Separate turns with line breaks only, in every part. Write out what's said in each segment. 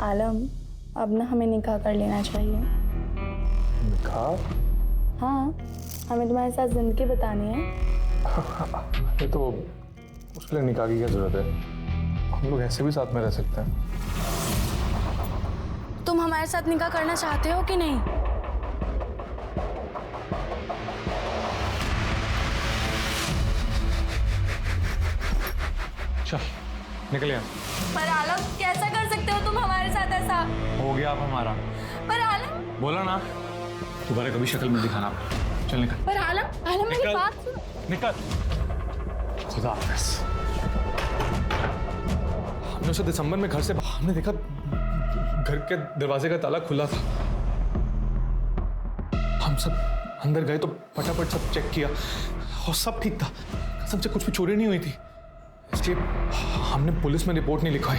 आलम, अब ना हमें निकाह कर लेना चाहिए।
निकाह?
हाँ, हमें तुम्हारे साथ जिंदगी बतानी है।
ये तो उसके लिए निकाह की क्या जरूरत है? हम लोग ऐसे भी साथ में रह सकते हैं।
तुम हमारे साथ निकाह करना चाहते हो कि नहीं?
चल निकल यहाँ।
पर आलम, कैसा कर सकते हो तुम हमारे साथ ऐसा?
हो गया अब हमारा।
पर आलम,
बोला ना, दोबारा कभी शक्ल मत दिखाना। चल निकल।
पर आलम, आलम मेरी
निकल।
बात सुनो।
निकल। खुदा हाफिज। हमने उसे दिसंबर में घर से हमने देखा घर के दरवाजे का ताला खुला था। हम सब अंदर गए तो फटाफट सब चेक किया और सब ठीक था। कसम से कुछ भी चोरी नहीं हुई थी, इसलिए हमने पुलिस में रिपोर्ट नहीं लिखवाई।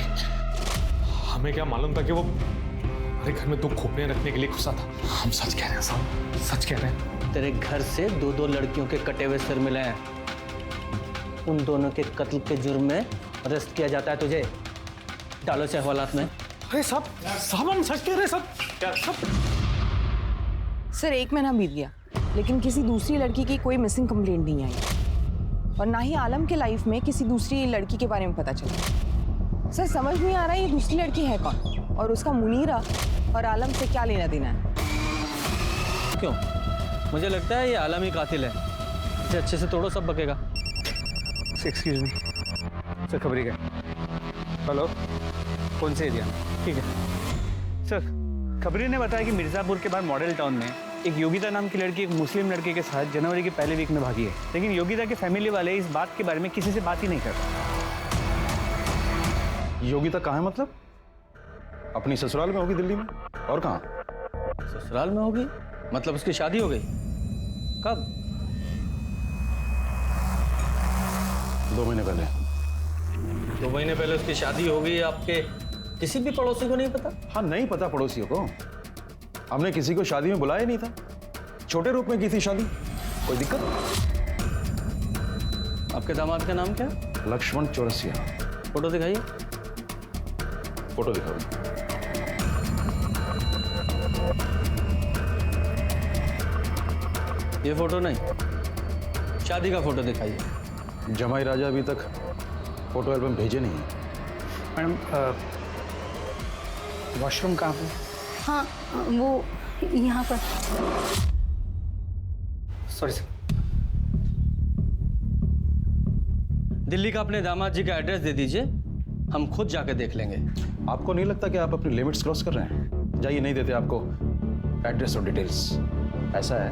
हमें क्या मालूम था कि वो हमारे घर में 2 खोपड़ियां रखने के लिए घुसा था। हम सच कह रहे हैं साहब, सच कह रहे हैं।
तेरे घर से 2 लड़कियों के कटे हुए सिर मिले हैं। उन दोनों के कत्ल के जुर्म में अरेस्ट किया जाता है तुझे। डालो से हवालात में।
अरे साहब, हम सच कह रहे हैं साहब। क्या सब?
सर 1 महीना बीत गया लेकिन किसी दूसरी लड़की की कोई मिसिंग कंप्लेंट नहीं आई और ना ही आलम के लाइफ में किसी दूसरी लड़की के बारे में पता चला। सर समझ नहीं आ रहा ये दूसरी लड़की है कौन और उसका मुनीरा और आलम से क्या लेना देना है।
क्यों? मुझे लगता है ये आलम ही कातिल है। इसे अच्छे से तोड़ो, सब बकेगा।
एक्सक्यूज मी सर, खबरी का। हेलो, कौन से एरिया? ठीक है सर। खबरी ने बताया कि मिर्ज़ापुर के बाद मॉडल टाउन में एक योगिता नाम की लड़की एक मुस्लिम लड़के के साथ जनवरी के पहले वीक में भागी है, लेकिन योगिता के फैमिली वाले इस बात के बारे में किसी से बात ही नहीं कर रहे।
योगिता कहाँ है? मतलब अपनी ससुराल में होगी दिल्ली में, और कहाँ?
ससुराल में होगी? मतलब उसकी शादी हो गई? कब?
2 महीने पहले।
2 महीने पहले उसकी शादी हो गई। आपके किसी भी पड़ोसी को नहीं पता?
हाँ, नहीं पता पड़ोसियों को। हमने किसी को शादी में बुलाया नहीं था। छोटे रूप में की थी शादी। कोई दिक्कत?
आपके दामाद का नाम क्या?
लक्ष्मण चौरसिया।
फोटो दिखाइए।
फोटो दिखाओ।
ये फोटो नहीं, शादी का फोटो दिखाइए।
जमाई राजा अभी तक फोटो एल्बम भेजे नहीं है।
मैडम वॉशरूम कहाँ पे?
हाँ, वो यहाँ पर।
Sorry sir.
दिल्ली का अपने दामाद जी का एड्रेस दे दीजिए, हम खुद जाके देख लेंगे।
आपको नहीं लगता कि आप अपनी लिमिट्स क्रॉस कर रहे हैं? जाइए, नहीं देते आपको एड्रेस और डिटेल्स। ऐसा है,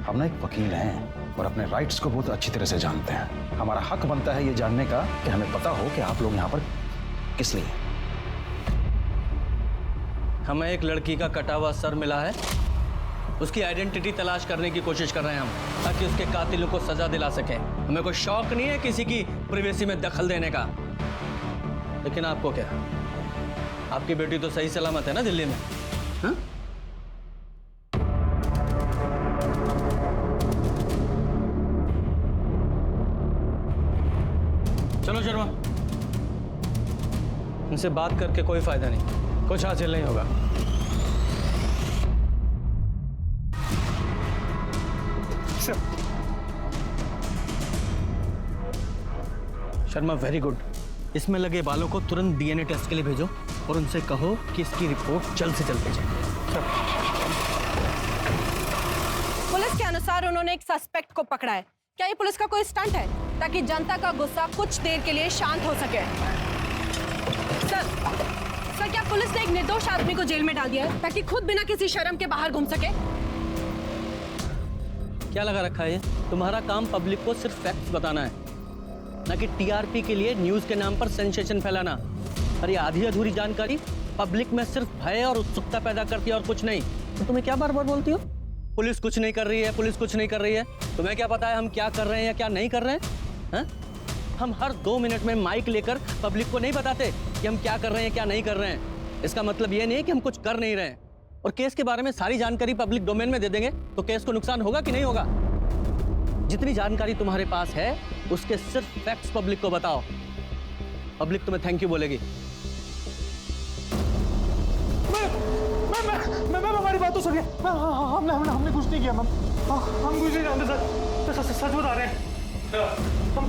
हम ना एक वकील हैं और अपने राइट्स को बहुत अच्छी तरह से जानते हैं। हमारा हक बनता है ये जानने का कि हमें पता हो कि आप लोग यहाँ पर किस लिए।
हमें एक लड़की का कटा हुआ सर मिला है, उसकी आइडेंटिटी तलाश करने की कोशिश कर रहे हैं हम, ताकि उसके कातिलों को सजा दिला सकें। हमें कोई शौक नहीं है किसी की प्राइवेसी में दखल देने का। लेकिन आपको क्या, आपकी बेटी तो सही सलामत है ना दिल्ली में? हाँ? चलो शर्मा, इनसे बात करके कोई फायदा नहीं, कुछ हासिल नहीं होगा।
Sir
Sharma, very good. इसमें लगे बालों को तुरंत डीएनए टेस्ट के लिए भेजो और उनसे कहो कि इसकी रिपोर्ट जल्द से जल्द भेजें।
पुलिस के अनुसार उन्होंने एक सस्पेक्ट को पकड़ा है। क्या ये पुलिस का कोई स्टंट है ताकि जनता का गुस्सा कुछ देर के लिए शांत हो सके? सर क्या पुलिस ने एक निर्दोष आदमी को जेल में डाल दिया है ताकि खुद बिना किसी शर्म के बाहर घूम सके?
क्या लगा रखा है ये? तुम्हारा काम पब्लिक को सिर्फ फैक्ट्स बताना है, ना कि टीआरपी के लिए न्यूज के नाम पर सेंसेशन फैलाना। और ये आधी अधूरी जानकारी पब्लिक में सिर्फ भय और उत्सुकता पैदा करती है और कुछ नहीं। तो तुम्हें क्या बार बार बोलती हो पुलिस कुछ नहीं कर रही है, पुलिस कुछ नहीं कर रही है? तुम्हें क्या पता है हम क्या कर रहे हैं या क्या नहीं कर रहे हैं? हा? हम हर 2 मिनट में माइक लेकर पब्लिक को नहीं बताते कि हम क्या कर रहे हैं क्या नहीं कर रहे हैं। इसका मतलब ये नहीं है कि हम कुछ कर नहीं रहे हैं। और केस के बारे में सारी जानकारी पब्लिक डोमेन में दे देंगे तो केस को नुकसान होगा कि नहीं होगा? जितनी जानकारी तुम्हारे पास है उसके सिर्फ फैक्ट्स पब्लिक को बताओ, पब्लिक तुम्हें थैंक यू बोलेगी।
मैम हमारी बात तो सुनिए। हमने कुछ नहीं किया मैम। हम कुछ नहीं जानते सर। सच बता रहे हैं हम।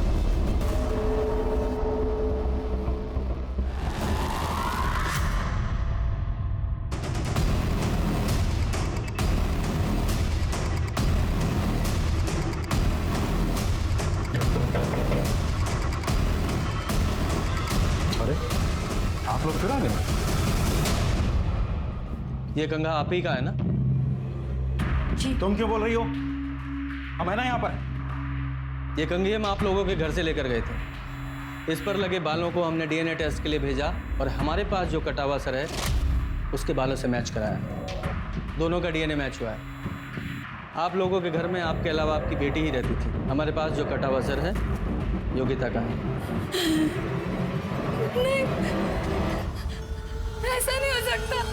अरे आप लोग फिर आ गए?
ये कंघा आप ही का है ना?
तुम क्यों बोल रही हो? हम है ना यहाँ पर।
ये कंघी हम आप लोगों के घर से लेकर गए थे। इस पर लगे बालों को हमने डीएनए टेस्ट के लिए भेजा और हमारे पास जो कटा हुआ सर है उसके बालों से मैच कराया। दोनों का डीएनए मैच हुआ है। आप लोगों के घर में आपके अलावा आपकी बेटी ही रहती थी। हमारे पास जो कटा हुआ सर है योगिता का है।
नहीं, ऐसा नहीं हो सकता।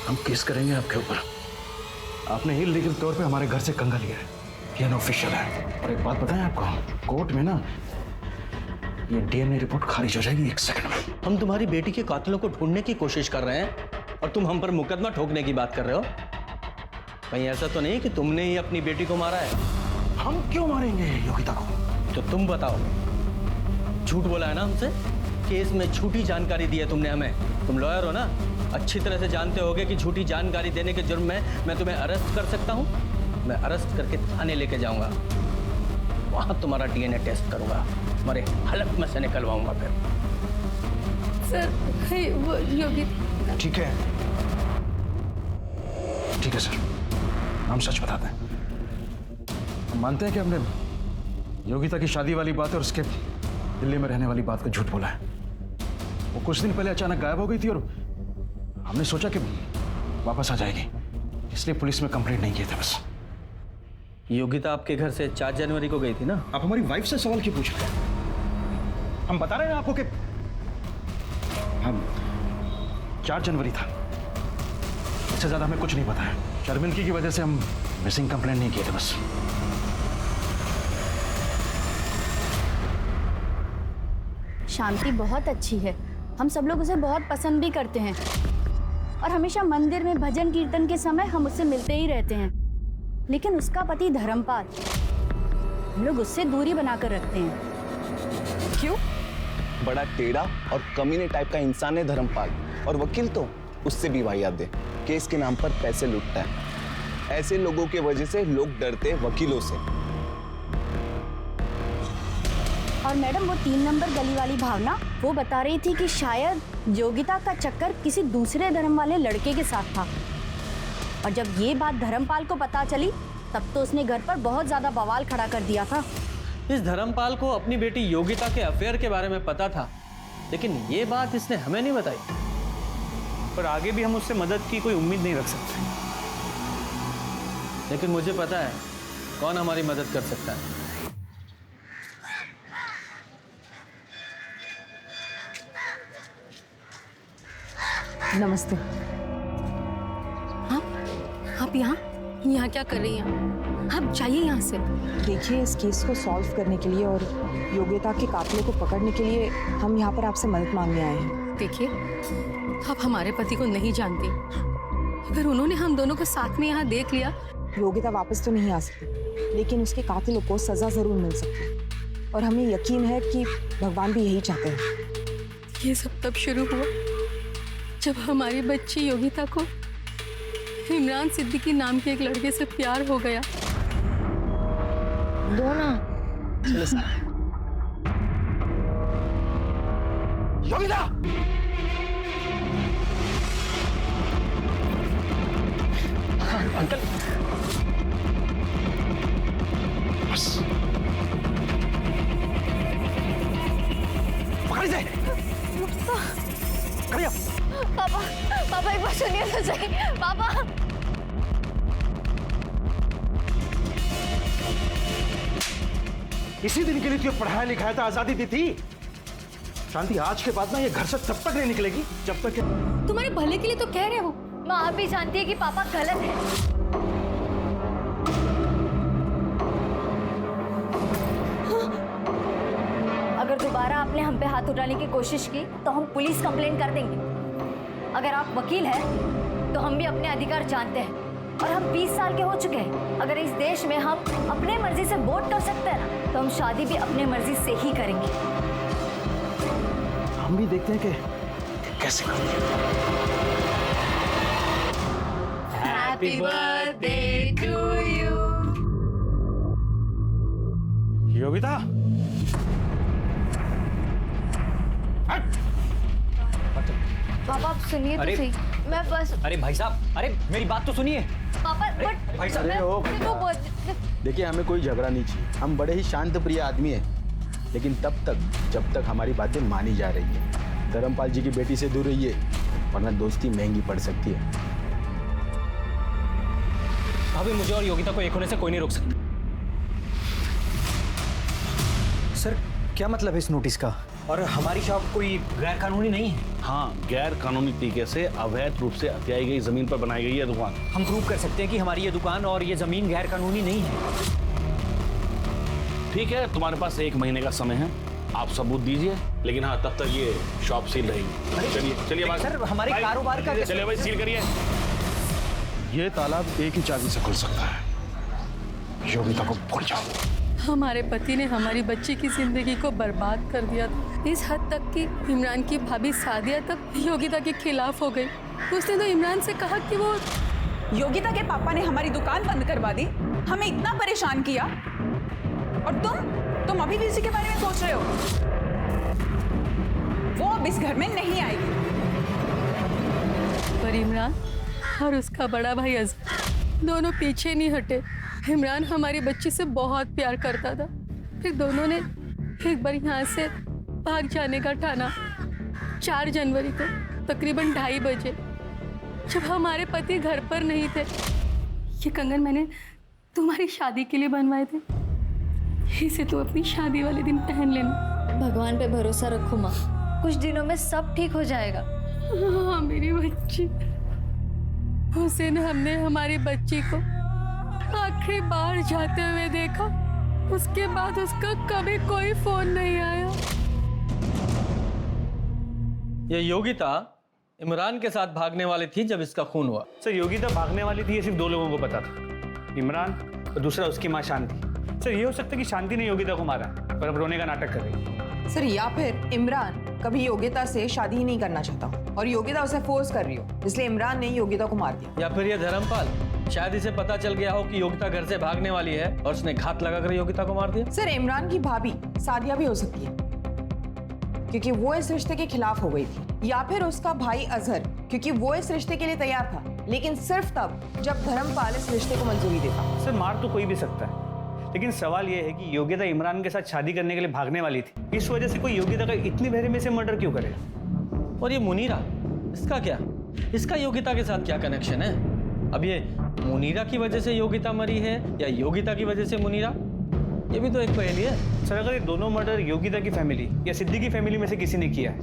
हम केस करेंगे आपके ऊपर। आपने ही लीगल तौर पे हमारे घर से कंगा लिया है, ये अनऑफिशियल है। और एक बात बताएं आपको, कोर्ट में ना ये डीएनए रिपोर्ट खारिज हो जाएगी 1 सेकंड में।
हम तुम्हारी बेटी के कातिलों को ढूंढने की कोशिश कर रहे हैं और तुम हम पर मुकदमा ठोकने की बात कर रहे हो। कहीं ऐसा तो नहीं कि तुमने ही अपनी बेटी को मारा है?
हम क्यों मारेंगे योगिता को?
तो तुम बताओ। झूठ बोला है ना हमसे? केस में झूठी जानकारी दी है तुमने हमें। तुम लॉयर हो ना, अच्छी तरह से जानते होगे कि झूठी जानकारी देने के जुर्म में मैं तुम्हें अरेस्ट कर सकता हूँ। मैं अरेस्ट करके थाने लेके जाऊंगा, वहां तुम्हारा डीएनए टेस्ट करूंगा, तुम्हारे हलक में से निकलवाऊंगा। फिर
सर वो योगिता।
ठीक है सर, हम सच बताते हैं। हम मानते हैं कि हमने योगिता की शादी वाली बात और उसके दिल्ली में रहने वाली बात को झूठ बोला है। वो कुछ दिन पहले अचानक गायब हो गई थी और हमने सोचा कि वापस आ जाएगी, इसलिए पुलिस में कंप्लेंट नहीं किए थे बस।
योगिता आपके घर से 4 जनवरी को गई थी ना?
आप हमारी वाइफ से सवाल क्यों पूछ रहे हैं? हम बता रहे हैं आपको कि हम 4 जनवरी था, इससे ज्यादा हमें कुछ नहीं पता है। शर्मिंदगी की वजह से हम मिसिंग कंप्लेंट नहीं किए थे बस।
शांति बहुत अच्छी है, हम सब लोग उसे बहुत पसंद भी करते हैं और हमेशा मंदिर में भजन कीर्तन के समय हम उससे मिलते ही रहते हैं। लेकिन उसका पति धर्मपाल, हम लोग उससे दूरी बनाकर रखते हैं।
क्यों?
बड़ा टेढ़ा और कमीने टाइप का इंसान है धर्मपाल, और वकील तो उससे भी वाहियात है। केस के नाम पर पैसे लूटता है। ऐसे लोगों की वजह से लोग डरते हैं वकीलों से।
और मैडम वो 3 नंबर गली वाली भावना, वो बता रही थी कि शायद योगिता का चक्कर किसी दूसरे धर्म वाले लड़के के साथ था। और जब ये बात धर्मपाल को पता चली तब तो उसने घर पर बहुत ज्यादा बवाल खड़ा कर दिया था।
इस धर्मपाल को अपनी बेटी योगिता के अफेयर के बारे में पता था, लेकिन ये बात इसने हमें नहीं बताई।
पर आगे भी हम उससे मदद की कोई उम्मीद नहीं रख सकते।
लेकिन मुझे पता है कौन हमारी मदद कर सकता है।
नमस्ते।
आप यहाँ क्या कर रही हैं? आप जाइए यहाँ से।
देखिए, इस केस को सॉल्व करने के लिए और योगिता के कातिलों को पकड़ने के लिए हम यहाँ पर आपसे मदद मांगने आए हैं।
देखिए, आप हमारे पति को नहीं जानती। अगर उन्होंने हम दोनों को साथ में यहाँ देख लिया,
योगिता वापस तो नहीं आ सकती, लेकिन उसके कातिलों को सजा जरूर मिल सकती है। और हमें यकीन है कि भगवान भी यही चाहते हैं।
ये सब तब शुरू हुआ जब हमारी बच्ची योगिता को इमरान सिद्दीकी नाम के एक लड़के से प्यार हो गया।
चलो सर।
योगिता!
अंकल,
बस पकड़ से। करिए।
पापा एक बार सुनिए तो सही। पापा
इसी दिन के लिए तुझे पढ़ाया लिखाया था, आजादी दी थी। शांति, आज के बाद ना ये घर से तब तक नहीं निकलेगी जब तक
तुम्हारे भले के लिए तो कह रहे हो।
माँ भी जानती है कि पापा गलत है।
दोबारा आपने हम पे हाथ उठाने की कोशिश की तो हम पुलिस कंप्लेंट कर देंगे। अगर आप वकील हैं तो हम भी अपने अधिकार जानते हैं और हम 20 साल के हो चुके हैं। अगर इस देश में हम अपने मर्जी से वोट कर सकते हैं ना, तो हम शादी भी अपने मर्जी से ही करेंगे।
हम भी देखते हैं कि कैसे करते हैं।
Happy birthday to you.
Yogita,
पापा आप सुनिए तो सही। मैं बस
अरे भाई साहब, अरे मेरी बात तो सुनिए।
पापा बट
भाई साहब,
देखिए, हमें कोई झगड़ा नहीं चाहिए। हम बड़े ही शांत प्रिय आदमी हैं, लेकिन तब तक जब तक हमारी बातें मानी जा रही है। धर्मपाल जी की बेटी से दूर रहिए, वरना दोस्ती महंगी पड़ सकती है।
अभी मुझे और योगिता को एक होने से कोई नहीं रोक सकता।
सर, क्या मतलब है इस नोटिस का? और हमारी शॉप कोई गैर कानूनी नहीं है?
हाँ, गैर कानूनी तरीके से अवैध रूप से हथियाई गई जमीन पर बनाई गई है दुकान।
हम प्रूव कर सकते हैं कि हमारी ये दुकान और ये जमीन गैर कानूनी नहीं है।
ठीक है, तुम्हारे पास 1 महीने का समय है, आप सबूत दीजिए। लेकिन हाँ, तब तक ये शॉप सील रहेगी। चलिए चलिए
सर, हमारे कारोबार का
चलिए भाई, सील करिए।
ये तालाब एक ही चाबी से खुल सकता है। योगिता को भूल जाओ।
हमारे पति ने हमारी बच्ची की जिंदगी को बर्बाद कर दिया था। इस हद तक कि इमरान की भाभी सादिया तक योगिता के खिलाफ हो गई। उसने तो इमरान से कहा कि वो
योगिता के पापा ने हमारी दुकान बंद करवा दी, हमें इतना परेशान किया, और तुम अभी भी इसी के बारे में सोच रहे हो। वो अब इस घर में नहीं आएगी।
पर इमरान और उसका बड़ा भाई अजहर दोनों पीछे नहीं हटे। इमरान हमारी बच्ची से बहुत प्यार करता था, फिर दोनों ने एक बार यहाँ से भाग जाने का ठाना। 4 जनवरी को तकरीबन 2:30 बजे, जब हमारे पति घर पर नहीं थे। ये कंगन मैंने तुम्हारी शादी के लिए बनवाए थे, इसे तू अपनी शादी वाले दिन पहन लेना।
भगवान पे भरोसा रखो माँ, कुछ दिनों में सब ठीक हो जाएगा।
हाँ मेरी बच्ची। उस दिन हमने हमारी बच्ची को आखिरी बार जाते हुए देखा, उसके बाद उसका कभी कोई फोन नहीं आया।
ये योगिता इमरान के साथ भागने वाली थी जब इसका खून हुआ।
सर, योगिता भागने वाली थी, ये सिर्फ 2 लोगों को पता था, इमरान और दूसरा उसकी माँ शांति। सर, ये हो सकता है कि शांति ने योगिता को मारा और अब रोने का नाटक कर रही है।
सर, या फिर इमरान कभी योगिता से शादी ही नहीं करना चाहता और योगिता उसे फोर्स कर रही हो, इसलिए इमरान ने योगिता को मार दिया।
या फिर ये धर्मपाल, शायद इसे पता चल गया हो कि योगिता घर से भागने वाली है और उसने घात लगाकर योगिता को मार दिया।
सर, इमरान की भाभी सादिया भी हो सकती है, क्योंकि वो इस रिश्ते के खिलाफ हो गई थी। या फिर उसका भाई अजहर, क्योंकि वो इस रिश्ते के लिए तैयार था, लेकिन सिर्फ तब जब धर्मपाल इस रिश्ते को मंजूरी देता।
सर, मार तो कोई भी सकता है, लेकिन सवाल यह है कि योगिता इमरान के साथ शादी करने के लिए भागने वाली थी। इस वजह से कोई योगिता का इतनी बेरहमी से मर्डर क्यों करेगा?
और ये मुनीरा, इसका क्या? इसका योगिता के साथ क्या कनेक्शन है? अब ये मुनीरा की वजह से योगिता मरी है या योगिता की वजह से मुनीरा? ये भी तो एक पहेली है।
सर, अगर ये दोनों मर्डर योगिता की फैमिली या सिद्दीकी की फैमिली में से किसी ने किया है,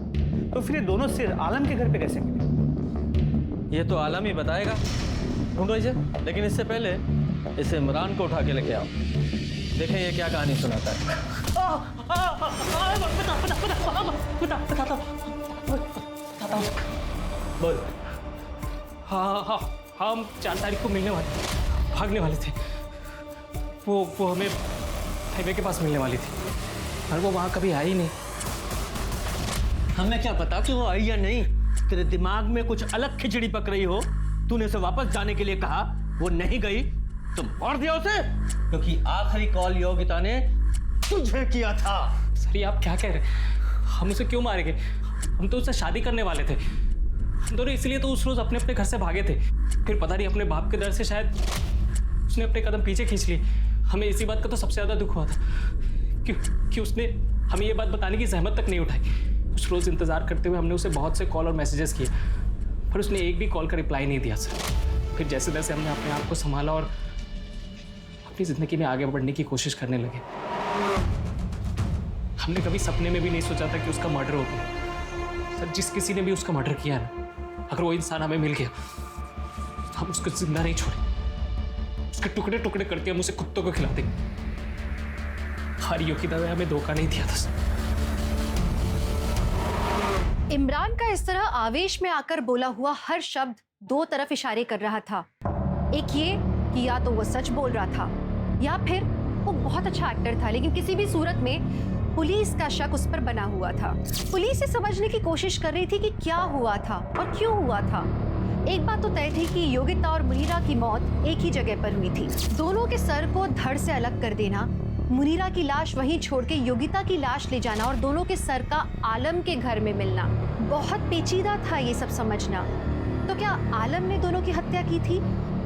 तो फिर ये दोनों सिर आलम के घर पे कैसे मिले?
ये तो आलम ही बताएगा। ढूंढो इसे, लेकिन इससे पहले इसे इमरान को उठा के लेके आओ, देखें ये क्या कहानी सुनाता है।
बोल। हाँ, हम 4 तारीख को मिलने वाले, भागने वाले थे। वो हमें हाईवे के पास मिलने वाली थी और वो वहाँ कभी आई नहीं।
हमें क्या पता कि वो आई या नहीं? तेरे दिमाग में कुछ अलग खिचड़ी पक रही हो। तूने उसे वापस जाने के लिए कहा, वो नहीं गई तो मार दिया उसे, क्योंकि आखिरी कॉल योगिता ने तुझे किया था।
सर, ये आप क्या कह रहे हैं? हम उसे क्यों मारेंगे? हम तो उससे शादी करने वाले थे। हम दोनों इसलिए तो उस रोज अपने अपने घर से भागे थे। फिर पता नहीं अपने बाप के डर से शायद उसने अपने कदम पीछे खींच लिए। हमें इसी बात का तो सबसे ज्यादा दुख हुआ था कि उसने हमें ये बात बताने की जहमत तक नहीं उठाई। उस रोज इंतजार करते हुए हमने उसे बहुत से कॉल और मैसेजेस किए, पर उसने एक भी कॉल का रिप्लाई नहीं दिया सर। फिर जैसे जैसे हमने अपने आप को संभाला और अपनी जिंदगी में आगे बढ़ने की कोशिश करने लगे, हमने कभी सपने में भी नहीं सोचा था कि उसका मर्डर हो गया। सर, जिस किसी ने भी उसका मर्डर किया ना, अगर वो इंसान हमें मिल गया तो हम उसको जिंदा नहीं छोड़े, उसके टुकड़े टुकड़े करके हम उसे कुत्तों को खिला देंगे। हर योगिता ने हमें धोखा नहीं दिया था।
इमरान का इस तरह आवेश में आकर बोला हुआ हर शब्द दो तरफ इशारे कर रहा था। एक ये कि या तो वो सच बोल रहा था या फिर वो बहुत अच्छा एक्टर था, लेकिन किसी भी सूरत में पुलिस का शक उस पर बना हुआ था। पुलिस ये समझने की कोशिश कर रही थी कि क्या हुआ था और क्यों हुआ था। एक बात तो तय थी कि योगिता और मुनीरा की मौत एक ही जगह पर हुई थी। दोनों के सर को धड़ से अलग कर देना, मुनीरा की लाश वहीं छोड़ के योगिता की लाश ले जाना और दोनों के सर का आलम के घर में मिलना, बहुत पेचीदा था ये सब समझना। तो क्या आलम ने दोनों की हत्या की थी?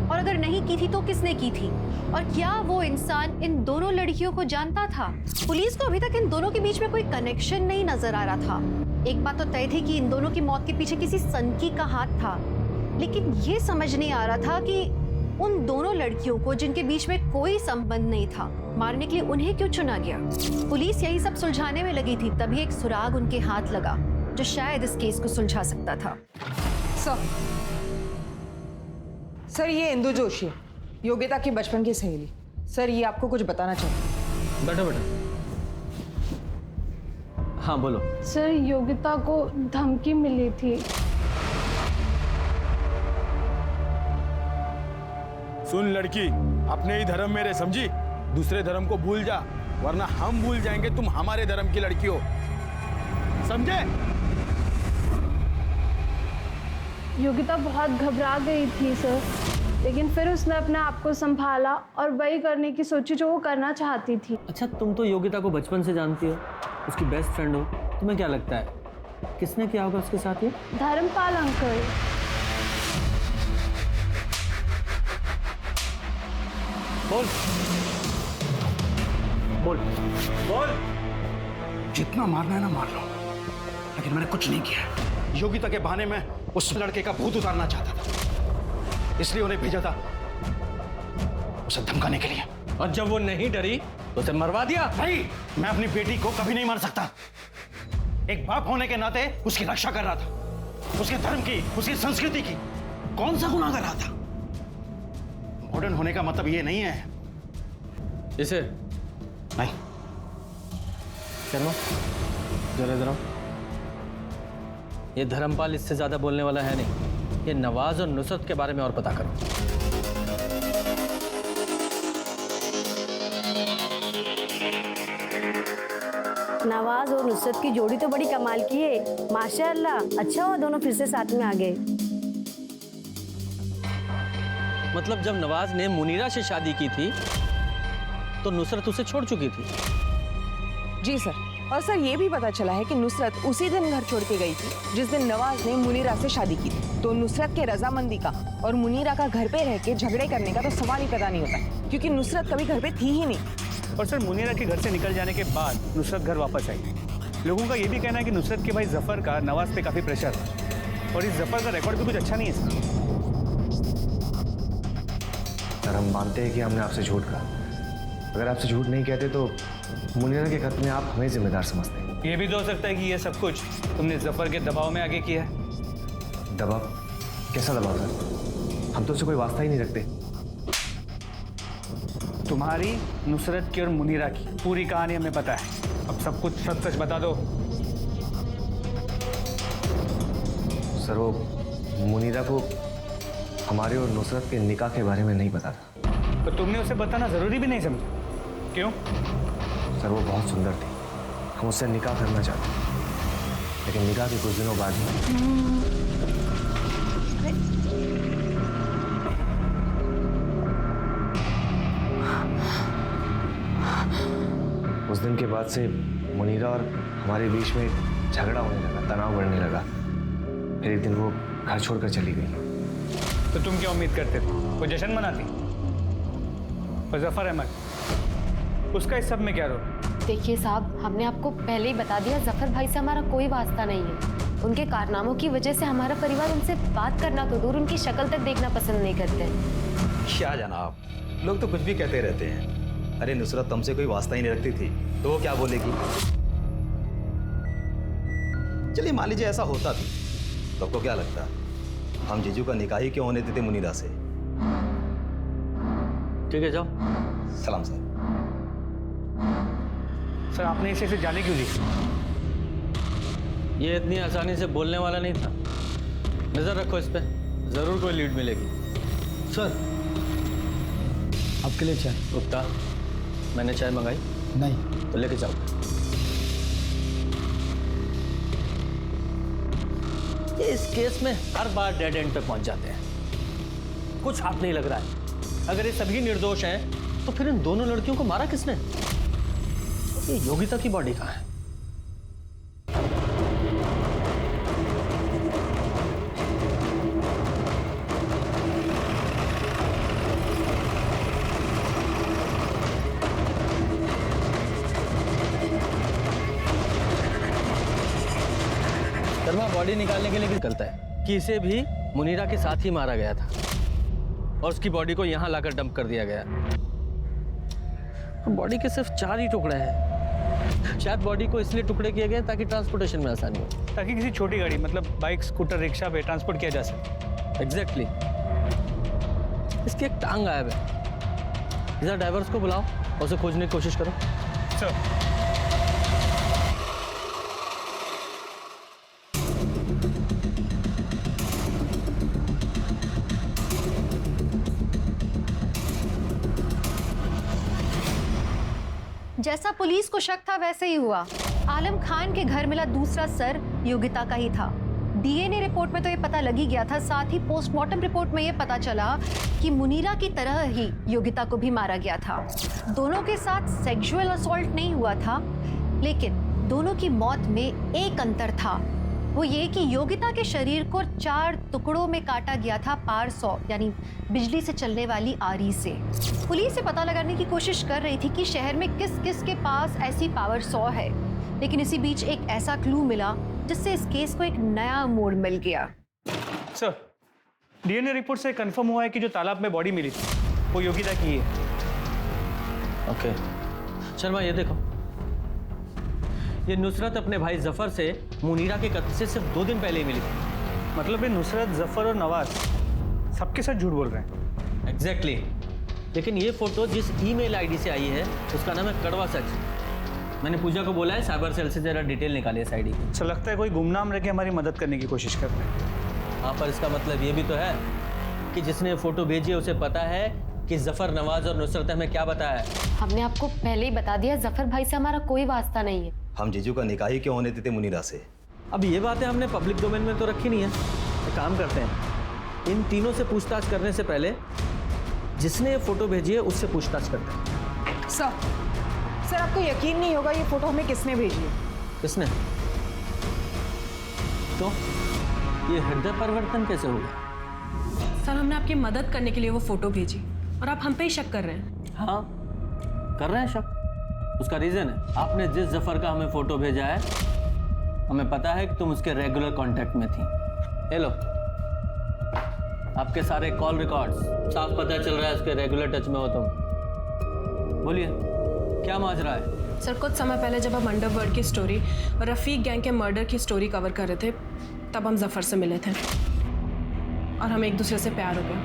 और अगर नहीं की थी तो किसने की थी? और क्या वो इंसान इन दोनों लड़कियों को जानता था? पुलिस को अभी तक इन दोनों के बीच में कोई कनेक्शन नहीं नजर आ रहा था। एक बात तो तय थी कि इन दोनों की मौत के पीछे किसी सनकी का हाथ था, लेकिन ये समझ नहीं आ रहा था कि उन दोनों लड़कियों को जिनके बीच में कोई संबंध नहीं था, मारने के लिए उन्हें क्यों चुना गया। पुलिस यही सब सुलझाने में लगी थी, तभी एक सुराग उनके हाथ लगा जो शायद इस केस को सुलझा सकता था।
सर ये इंदु जोशी, योगिता की बचपन की सहेली। सर ये आपको कुछ बताना चाहती।
बैठो बेटा। हाँ बोलो।
सर योगिता को धमकी मिली थी।
सुन लड़की, अपने ही धर्म में रह, समझी? दूसरे धर्म को भूल जा, वरना हम भूल जाएंगे तुम हमारे धर्म की लड़की हो, समझे?
योगिता बहुत घबरा गई थी सर, लेकिन फिर उसने अपने आप को संभाला और वही करने की सोची जो वो करना चाहती थी।
अच्छा, तुम तो योगिता को बचपन से जानती हो, उसकी बेस्ट फ्रेंड हो, तुम्हें क्या लगता है किसने किया होगा उसके साथ ये?
धर्मपाल अंकल।
बोल बोल बोल।
जितना मारना है ना मार लो, लेकिन मैंने कुछ नहीं किया। योगिता के बहाने में उस लड़के का भूत उतारना चाहता था, इसलिए उन्हें भेजा था उसे धमकाने के लिए।
और जब वो नहीं डरी तो उसे मरवा दिया।
नहीं, मैं अपनी बेटी को कभी नहीं मार सकता। एक बाप होने के नाते उसकी रक्षा कर रहा था, उसके धर्म की, उसकी संस्कृति की। कौन सा गुनाह कर रहा था? मॉडर्न होने का मतलब ये नहीं है।
इसे
नहीं।
शर्मा जरा इधर आओ। ये धर्मपाल इससे ज्यादा बोलने वाला है नहीं। ये नवाज और नुसरत के बारे में और पता करो।
नवाज और नुसरत की जोड़ी तो बड़ी कमाल की है, माशाअल्लाह। अच्छा हुआ दोनों फिर से साथ में आ गए।
मतलब जब नवाज ने मुनीरा से शादी की थी तो नुसरत उसे छोड़ चुकी थी।
जी सर, और सर ये भी पता चला है कि नुसरत उसी दिन घर छोड़ के गई थी जिस दिन नवाज ने मुनीरा से शादी की थी। तो नुसरत के रजामंदी का और मुनीरा का घर पे रह के झगड़े करने का तो सवाल ही पैदा नहीं होता, क्योंकि नुसरत कभी घर पे थी ही नहीं।
और सर मुनीरा के घर से निकल जाने के बाद नुसरत घर वापस आई। लोगों का ये भी कहना है कि नुसरत के भाई जफर का नवाज पे काफी प्रेशर है, और इस जफर का रिकॉर्ड भी कुछ अच्छा नहीं है
सर। हम मानते हैं कि हमने आपसे झूठ कहा। अगर आपसे झूठ नहीं कहते तो मुनीरा के कत्ल में आप हमें जिम्मेदार समझते हैं।
ये भी तो हो सकता है कि ये सब कुछ तुमने जफर के दबाव में आगे किया है।
दबाव? कैसा दबाव सर? हम तो उससे कोई वास्ता ही नहीं रखते।
तुम्हारी, नुसरत की और मुनीरा की पूरी कहानी हमें पता है। अब सब कुछ सच सच बता दो।
सर वो मुनीरा को हमारे और नुसरत के निकाह के बारे में नहीं पता था।
तो तुमने उसे बताना जरूरी भी नहीं समझा? क्यों?
सर वो बहुत सुंदर थी, हम उससे निकाह करना चाहते, लेकिन निकाह के कुछ दिनों बाद उस दिन के बाद से मुनीरा और हमारे बीच में झगड़ा होने लगा, तनाव बढ़ने लगा। फिर एक दिन वो घर छोड़कर चली गई।
तो तुम क्या उम्मीद करते थे वो जश्न मनाती? और जफर अहमद, उसका इस सब में क्या रोल?
देखिए साहब, हमने आपको पहले ही बता दिया, जफर भाई से हमारा कोई वास्ता नहीं है। उनके कारनामों की वजह से हमारा परिवार उनसे बात करना तो दूर, उनकी शक्ल तक देखना पसंद नहीं करते।
क्या जनाब, लोग तो कुछ भी कहते रहते हैं। अरे नुसरत तुमसे कोई वास्ता ही नहीं रखती थी तो वो क्या बोलेगी? चलिए मान लीजिए ऐसा होता भी, तो आपको क्या लगता है हम जीजू का निकाह ही क्यों होने देते मुनीरा से?
ठीक है, जाओ।
सलाम सर।
सर आपने इसे जाने क्यों दी?
ये इतनी आसानी से बोलने वाला नहीं था। नजर रखो इस पे, जरूर कोई लीड मिलेगी।
सर आपके लिए चाय।
गुप्ता, मैंने चाय मंगाई?
नहीं।
तो लेके जाओ। ये इस केस में हर बार डेड एंड पे पहुंच जाते हैं, कुछ हाथ नहीं लग रहा है। अगर ये सभी निर्दोष हैं तो फिर इन दोनों लड़कियों को मारा किसने? ये योगिता की बॉडी कहाँ है? शर्मा बॉडी निकालने के लिए भी करता है कि इसे भी मुनीरा के साथ ही मारा गया था और उसकी बॉडी को यहाँ लाकर डंप कर दिया गया। बॉडी के सिर्फ 4 ही टुकड़े हैं। शायद बॉडी को इसलिए टुकड़े किए गए ताकि ट्रांसपोर्टेशन में आसानी हो,
ताकि किसी छोटी गाड़ी मतलब बाइक, स्कूटर, रिक्शा पे ट्रांसपोर्ट किया जा सके।
एग्जैक्टली। इसकी एक टांग गायब है। इधर ड्राइवर्स को बुलाओ और उसे खोजने की कोशिश करो।
सर
जैसा पुलिस को शक था वैसे ही हुआ। आलम खान के घर मिला दूसरा सर योगिता का ही था। डीएनए रिपोर्ट में तो ये पता लग ही गया था, साथ ही पोस्टमार्टम रिपोर्ट में ये पता चला कि मुनीरा की तरह ही योगिता को भी मारा गया था। दोनों के साथ सेक्सुअल असॉल्ट नहीं हुआ था, लेकिन दोनों की मौत में एक अंतर था, वो ये कि योगिता के शरीर को 4 टुकड़ों में काटा गया था पावर सॉ यानी बिजली से चलने वाली आरी से। पुलिस ये पता लगाने की कोशिश कर रही थी कि शहर में किस किस के पास ऐसी पावर सॉ है, लेकिन इसी बीच एक ऐसा क्लू मिला जिससे इस केस को एक नया मोड़ मिल गया।
सर, डीएनए रिपोर्ट से कंफर्म हुआ है कि जो तालाब में बॉडी मिली थी वो योगिता की है।
ओके शर्मा, ये देखो, ये नुसरत अपने भाई जफर से मुनीरा के कत्ल से सिर्फ 2 दिन पहले ही मिली थी।
मतलब ये नुसरत, जफर और नवाज सबके साथ झूठ बोल रहे हैं।
एग्जैक्टली। लेकिन ये फोटो जिस ईमेल आईडी से आई है उसका नाम है कड़वा सच। मैंने पूजा को बोला है साइबर सेल से जरा डिटेल निकालिए इस आईडी की।
सर लगता है कोई गुमनाम रह के हमारी मदद करने की कोशिश कर रहे हैं।
हाँ, पर इसका मतलब ये भी तो है कि जिसने फोटो भेजी है उसे पता है कि जफर, नवाज और नुसरत हमें क्या बताया है।
हमने आपको पहले ही बता दिया, जफर भाई से हमारा कोई वास्ता नहीं है।
हम जीजू का निकाह ही क्यों होने देते मुनीरा से?
अब ये बातें हमने पब्लिक डोमेन में तो रखी नहीं है। एक काम करते हैं, इन तीनों से पूछताछ करने से पहले जिसने ये फोटो भेजी है उससे पूछताछ करते हैं।
सर आपको यकीन नहीं होगा ये फोटो हमें किसने भेजी है।
किसने? तो ये हृदय परिवर्तन कैसे हो गया?
सर हमने आपकी मदद करने के लिए वो फोटो भेजी और आप हम पे ही शक कर रहे हैं।
हाँ, कर रहे हैं शक। उसका रीजन है आपने जिस जफर का हमें फोटो भेजा है, हमें पता है कि तुम उसके रेगुलर कांटेक्ट में थी। ये लो, आपके सारे कॉल रिकॉर्ड्स, साफ पता चल रहा है उसके रेगुलर टच में हो तुम। बोलिए क्या माजरा है?
सर कुछ समय पहले जब हम अंडरवर्ल्ड की स्टोरी और रफीक गैंग के मर्डर की स्टोरी कवर कर रहे थे, तब हम जफर से मिले थे और हमें एक दूसरे से प्यार हो गया।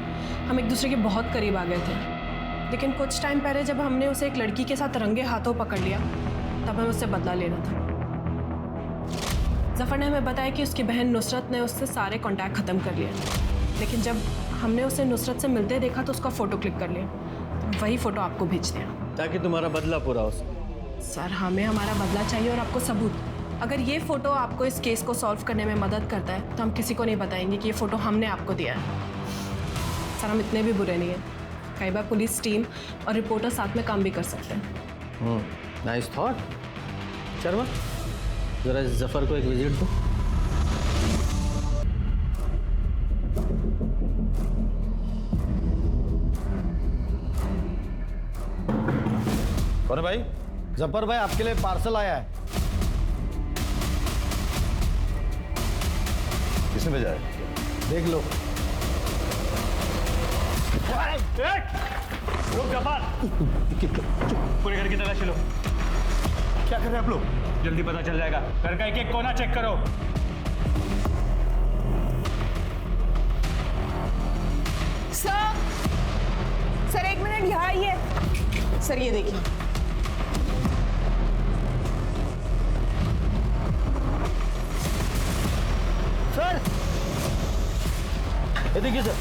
हम एक दूसरे के बहुत करीब आ गए थे। लेकिन कुछ टाइम पहले जब हमने उसे एक लड़की के साथ रंगे हाथों पकड़ लिया, तब हमें उससे बदला लेना था। जफर ने हमें बताया कि उसकी बहन नुसरत ने उससे सारे कांटेक्ट ख़त्म कर लिए, लेकिन जब हमने उसे नुसरत से मिलते देखा तो उसका फ़ोटो क्लिक कर लिया, वही फ़ोटो आपको भेज दिया
ताकि तुम्हारा बदला पूरा हो।
सर हमें हमारा बदला चाहिए और आपको सबूत। अगर ये फ़ोटो आपको इस केस को सॉल्व करने में मदद करता है तो हम किसी को नहीं बताएंगे कि ये फ़ोटो हमने आपको दिया है। सर हम इतने भी बुरे नहीं हैं, कई बार पुलिस टीम और रिपोर्टर साथ में काम भी कर सकते हैं।
Nice thought. शर्मा, जरा इस जफर को एक विजिट दो।
कौन है भाई? जफर भाई आपके लिए पार्सल आया है।
किसने भेजा है?
देख लो।
पूरे घर की तलाशी लो।
क्या कर रहे हैं आप लोग?
जल्दी पता चल जाएगा। घर का एक कोना चेक करो।
सर 1 मिनट यहाँ आइए। सर ये देखिए,
सर ये देखिए सर,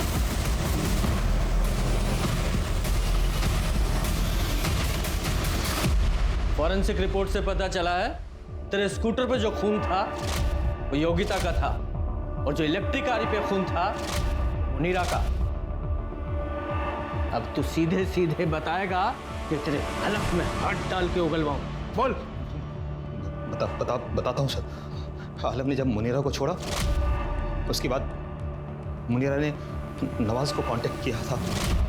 फॉरेंसिक रिपोर्ट से पता चला है तेरे स्कूटर पे जो खून था वो योगिता का था और जो इलेक्ट्रिक गाड़ी पे खून था मुनीरा का। अब तू सीधे सीधे बताएगा कि तेरे हलक में हाथ डाल के उगलवाऊं। बोल।
बताता हूँ सर। आलम ने जब मुनीरा को छोड़ा उसके बाद मुनीरा ने नवाज को कांटेक्ट किया था।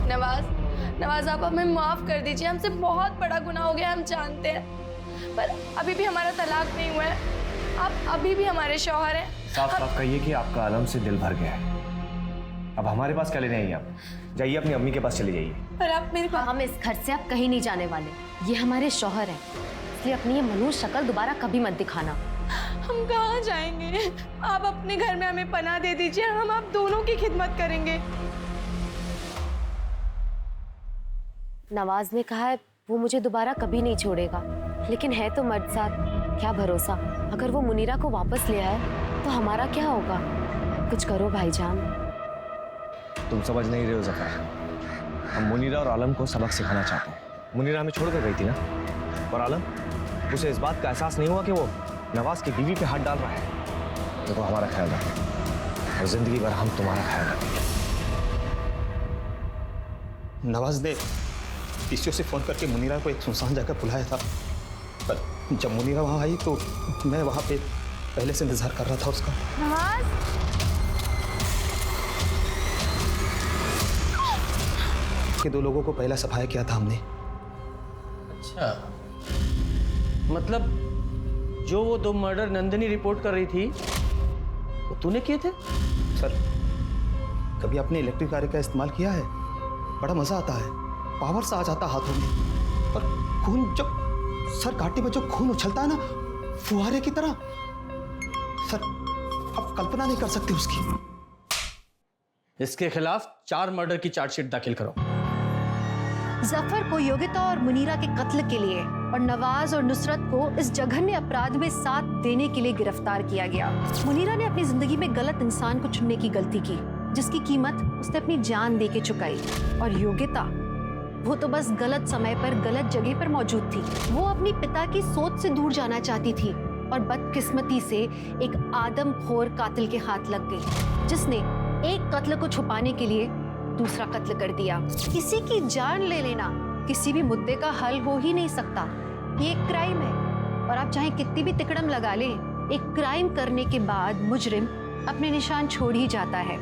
नवाज आप हमें माफ कर दीजिए, हमसे बहुत बड़ा गुनाह हो गया, हम जानते हैं, पर अभी भी हमारा तलाक नहीं हुआ है, आप अभी भी हमारे शौहर हैं।
साफ साफ कहिए कि आपका आलम से दिल भर गया है। अब हमारे पास क्या लेने आई आप? जाइए अपनी अम्मी के पास चले जाइए।
पर आप मेरे पास,
हम इस घर से अब कहीं नहीं जाने वाले, ये हमारे शौहर हैं, इसलिए अपनी ये मनुष्य शक्ल दोबारा कभी मत दिखाना।
हम कहाँ जाएंगे? आप अपने घर में हमें पनाह दे दीजिए, हम आप दोनों की खिदमत करेंगे।
नवाज ने कहा है वो मुझे दोबारा कभी नहीं छोड़ेगा, लेकिन है तो मर्द साथ, क्या भरोसा, अगर वो मुनीरा को वापस ले आए तो हमारा क्या होगा? कुछ करो भाईजान।
तुम समझ नहीं रहे हो जफर, हम मुनीरा और आलम को सबक सिखाना चाहते हैं। मुनीरा हमें छोड़ कर गई थी ना, और आलम, उसे इस बात का एहसास नहीं हुआ कि वो नवाज की बीवी पे हाथ डाल रहा है। देखो हमारा ख्याल रखें और जिंदगी भर हम तुम्हारा ख्याल रखेंगे।
नवाज ने पीसीओ से फोन करके मुनीरा को एक सुनसान जगह बुलाया था, पर जब मुनीरा वहां आई तो मैं वहां पे पहले से इंतजार कर रहा था उसका।
नवाज,
के दो लोगों को पहला सफाया किया था हमने।
अच्छा, मतलब जो वो 2 मर्डर नंदिनी रिपोर्ट कर रही थी वो तूने किए थे?
सर, कभी आपने इलेक्ट्रिक गाड़ी का इस्तेमाल किया है? बड़ा मजा आता है, पावर सा आ जाता हाथों में, और खून जब सर घाटी में जो खून उछलता है ना फुहारे की तरह, सर आप कल्पना नहीं कर सकते उसकी।
इसके खिलाफ 4 मर्डर की चार्जशीट दाखिल करो।
जफर को योगिता और मुनीरा के कत्ल के लिए और नवाज और नुसरत को इस जघन्य अपराध में साथ देने के लिए गिरफ्तार किया गया। मुनीरा ने अपनी जिंदगी में गलत इंसान को चुनने की गलती की, जिसकी कीमत उसने अपनी जान दे के चुकाई। और योगिता, वो तो बस गलत समय पर गलत जगह पर मौजूद थी। वो अपनी पिता की सोच से दूर जाना चाहती थी और बदकिस्मती से एक आदमखोर कातिल के हाथ लग गई, जिसने एक कत्ल को छुपाने के लिए दूसरा कत्ल कर दिया। किसी की जान ले लेना किसी भी मुद्दे का हल हो ही नहीं सकता, ये एक क्राइम है। और आप चाहे कितनी भी तिकड़म लगा ले, एक क्राइम करने के बाद मुजरिम अपने निशान छोड़ ही जाता है,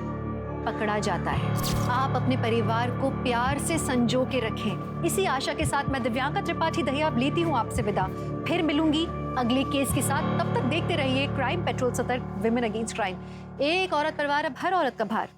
पकड़ा जाता है। आप अपने परिवार को प्यार से संजो के रखें। इसी आशा के साथ मैं दिव्यांका त्रिपाठी दहिया लेती हूँ आपसे विदा। फिर मिलूंगी अगले केस के साथ। तब तक देखते रहिए क्राइम पेट्रोल, सतर्क, विमेन अगेंस्ट क्राइम। एक औरत परिवार, अब हर औरत का भार।